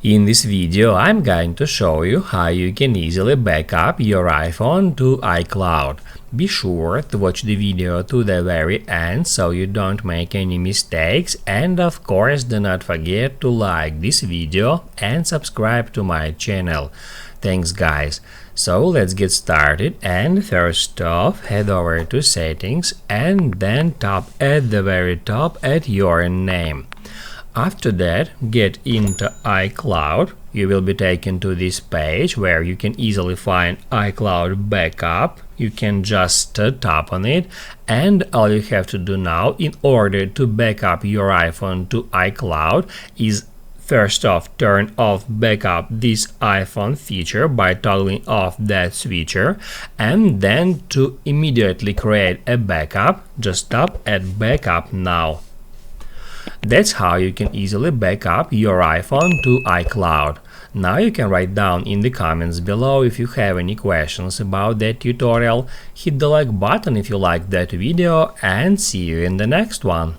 In this video, I'm going to show you how you can easily back up your iPhone to iCloud. Be sure to watch the video to the very end so you don't make any mistakes, and of course do not forget to like this video and subscribe to my channel. Thanks guys. So let's get started, and first off head over to settings and then tap at the very top at your name. After that, get into iCloud. You will be taken to this page where you can easily find iCloud Backup. You can just tap on it, and all you have to do now in order to back up your iPhone to iCloud is first off turn off backup this iPhone feature by toggling off that switcher, and then to immediately create a backup, just tap at Backup Now. That's how you can easily back up your iPhone to iCloud. Now you can write down in the comments below if you have any questions about that tutorial. Hit the like button if you liked that video, and see you in the next one.